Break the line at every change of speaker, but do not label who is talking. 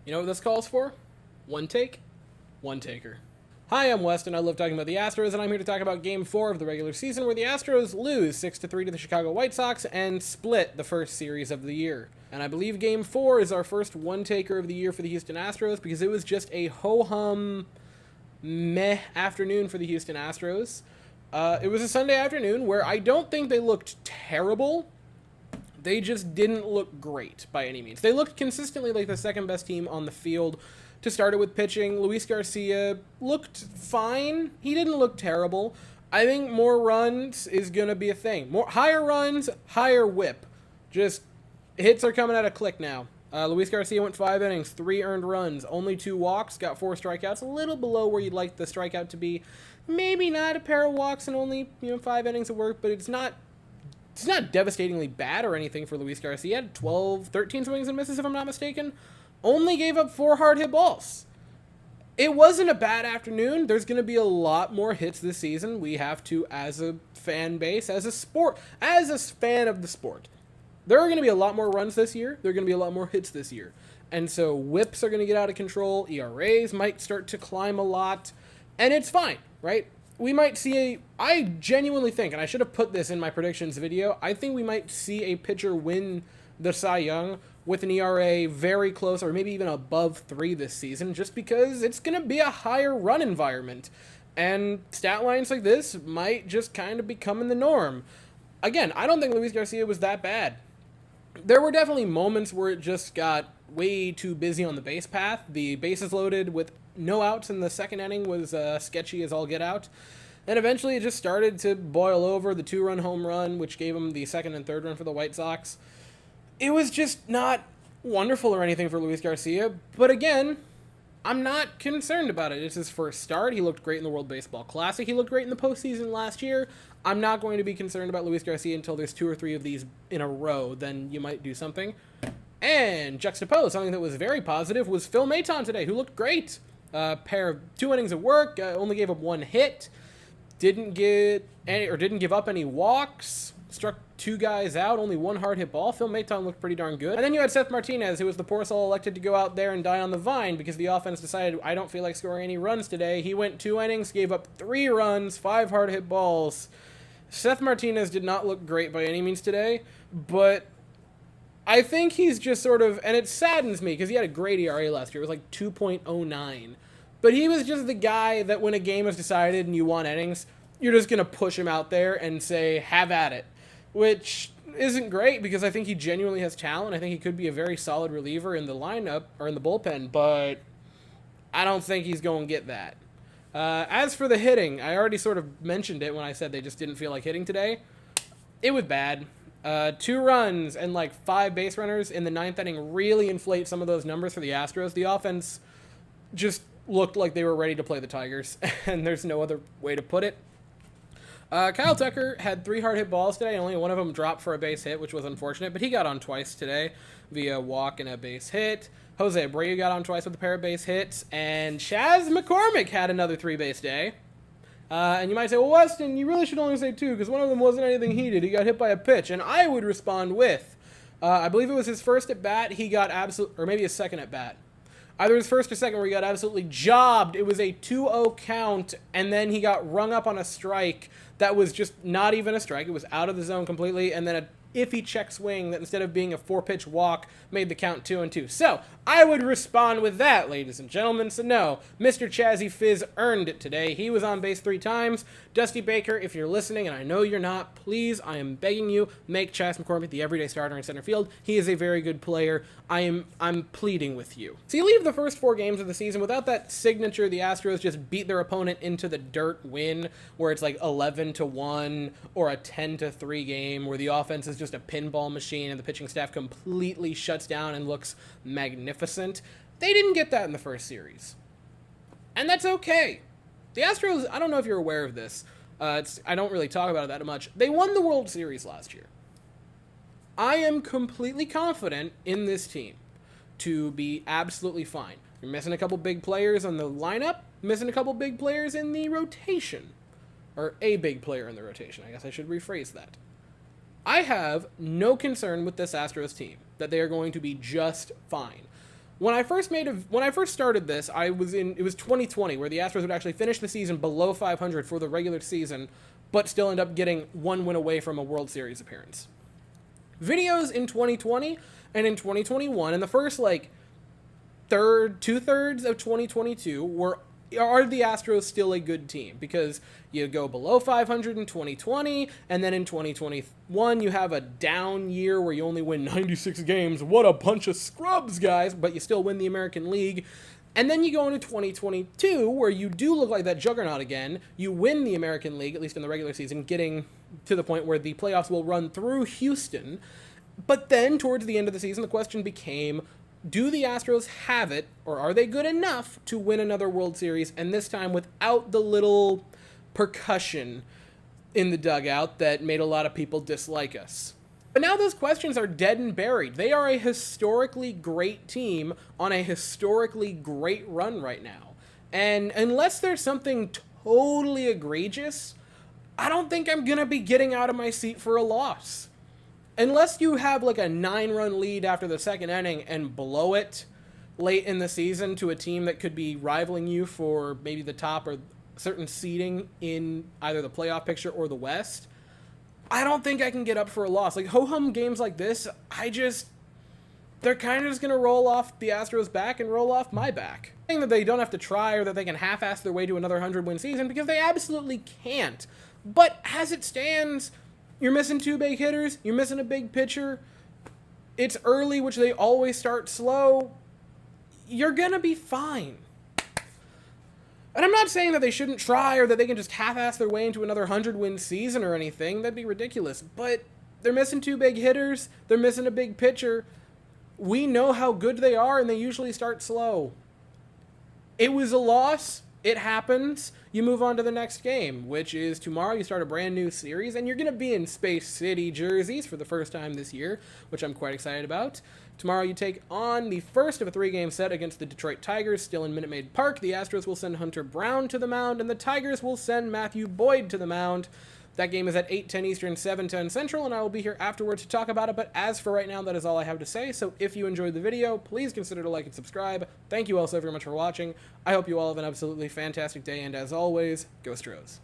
You know what this calls for? One take, one taker. Hi, I'm West, and I love talking about the Astros, and I'm here to talk about Game 4 of the regular season, where the Astros lose 6-3 to the Chicago Whitesox and split the first series of the year. And I believe Game 4 is our first one-taker of the year for the Houston Astros, because it was just a ho-hum, meh afternoon for the Houston Astros. It was a Sunday afternoon where I don't think they looked terrible. They just didn't look great by any means. They looked consistently like the second best team on the field. To start it with pitching, Luis Garcia looked fine. He didn't look terrible. I think more runs is going to be a thing. Higher runs, higher whip. Just hits are coming at a click now. Luis Garcia went 5 innings, 3 earned runs, only 2 walks, got 4 strikeouts, a little below where you'd like the strikeout to be. Maybe not a pair of walks and only 5 innings of work, but it's not devastatingly bad or anything for Luis Garcia. He had 13 swings and misses, if I'm not mistaken. Only gave up 4 hard hit balls. It wasn't a bad afternoon. There's going to be a lot more hits this season. We have to, as a fan base, as a sport, as a fan of the sport. There are going to be a lot more runs this year. There are going to be a lot more hits this year. And so whips are going to get out of control. ERAs might start to climb a lot. And it's fine, right? We might see I genuinely think, and I should have put this in my predictions video, I think we might see a pitcher win the Cy Young with an ERA very close or maybe even above 3 this season, just because it's going to be a higher run environment. And stat lines like this might just kind of be becoming the norm. Again, I don't think Luis Garcia was that bad. There were definitely moments where it just got way too busy on the base path. The bases loaded with no outs in the second inning was sketchy as all get out. And eventually it just started to boil over. The 2-run home run, which gave him the second and third run for the White Sox. It was just not wonderful or anything for Luis Garcia. But again, I'm not concerned about it. It's his first start. He looked great in the World Baseball Classic. He looked great in the postseason last year. I'm not going to be concerned about Luis Garcia until there's 2 or 3 of these in a row. Then you might do something. And juxtaposed, something that was very positive was Phil Maton today, who looked great. Pair of 2 innings of work, only gave up 1 hit, didn't give up any walks, struck 2 guys out, only 1 hard hit ball. Phil Maton looked pretty darn good. And then you had Seth Martinez, who was the poor soul elected to go out there and die on the vine because the offense decided, I don't feel like scoring any runs today. He went 2 innings, gave up 3 runs, 5 hard hit balls. Seth Martinez did not look great by any means today, but I think he's just sort of, and it saddens me because he had a great ERA last year. It was like 2.09. But he was just the guy that when a game is decided and you want innings, you're just going to push him out there and say, have at it. Which isn't great because I think he genuinely has talent. I think he could be a very solid reliever in the lineup or in the bullpen, but I don't think he's going to get that. As for the hitting, I already sort of mentioned it when I said they just didn't feel like hitting today. It was bad. 2 runs and like 5 base runners in the 9th inning really inflate some of those numbers for the Astros. The offense just looked like they were ready to play the Tigers, and there's no other way to put it. Kyle Tucker had 3 hard hit balls today, and only one of them dropped for a base hit, which was unfortunate, but he got on twice today via walk and a base hit. Jose Abreu got on twice with a pair of base hits, and Chas McCormick had another 3-base day. And you might say, well, Weston, you really should only say 2, because one of them wasn't anything he did. He got hit by a pitch, and I would respond with, I believe it was his first at bat, he got or maybe his second at bat. Either his first or second where he got absolutely jobbed. It was a 2-0 count, and then he got rung up on a strike that was just not even a strike. It was out of the zone completely, and then a iffy check swing that instead of being a 4-pitch walk made the count 2-2. So I would respond with that, ladies and gentlemen. So no, Mr. Chazzy Fizz earned it today. He was on base 3 times. Dusty Baker, if you're listening, and I know you're not, please, I am begging you, make Chas McCormick the everyday starter in center field. He is a very good player. I'm pleading with you. So you leave the first 4 games of the season without that signature the Astros just beat their opponent into the dirt win, where it's like 11-1 or a 10-3 game where the offense is just a pinball machine and the pitching staff completely shuts down and looks magnificent. They didn't get that in the first series. And that's okay. The Astros, I don't know if you're aware of this. I don't really talk about it that much. They won the World Series last year. I am completely confident in this team to be absolutely fine. You're missing a couple big players on the lineup, missing a couple big players in the rotation. Or a big player in the rotation. I guess I should rephrase that. I have no concern with this Astros team, that they are going to be just fine. When I first started this, it was 2020 where the Astros would actually finish the season below 500 for the regular season, but still end up getting one win away from a World Series appearance. Videos in 2020 and in 2021, and the first two-thirds of 2022 are the Astros still a good team? Because you go below 500 in 2020, and then in 2021 you have a down year where you only win 96 games. What a bunch of scrubs, guys! But you still win the American League. And then you go into 2022, where you do look like that juggernaut again. You win the American League, at least in the regular season, getting to the point where the playoffs will run through Houston. But then, towards the end of the season, the question became, do the Astros have it, or are they good enough to win another World Series, and this time without the little percussion in the dugout that made a lot of people dislike us? But now those questions are dead and buried. They are a historically great team on a historically great run right now. And unless there's something totally egregious, I don't think I'm going to be getting out of my seat for a loss. Unless you have like a 9-run lead after the second inning and blow it late in the season to a team that could be rivaling you for maybe the top or certain seeding in either the playoff picture or the West, I don't think I can get up for a loss. Like, ho-hum games like this, they're kind of just going to roll off the Astros' back and roll off my back. Saying that they don't have to try or that they can half-ass their way to another 100-win season, because they absolutely can't. But as it stands, you're missing 2 big hitters, you're missing a big pitcher, it's early, which they always start slow, you're gonna be fine. And I'm not saying that they shouldn't try or that they can just half-ass their way into another 100-win season or anything, that'd be ridiculous, but they're missing 2 big hitters, they're missing a big pitcher, we know how good they are, and they usually start slow. It was a loss. It happens. You move on to the next game, which is tomorrow. You start a brand new series, and you're going to be in Space City jerseys for the first time this year, which I'm quite excited about. Tomorrow you take on the first of a 3-game set against the Detroit Tigers, still in Minute Maid Park. The Astros will send Hunter Brown to the mound, and the Tigers will send Matthew Boyd to the mound. That game is at 8:10 Eastern, 7:10 Central, and I will be here afterwards to talk about it. But as for right now, that is all I have to say. So if you enjoyed the video, please consider to like and subscribe. Thank you all so very much for watching. I hope you all have an absolutely fantastic day, and as always, go Astros.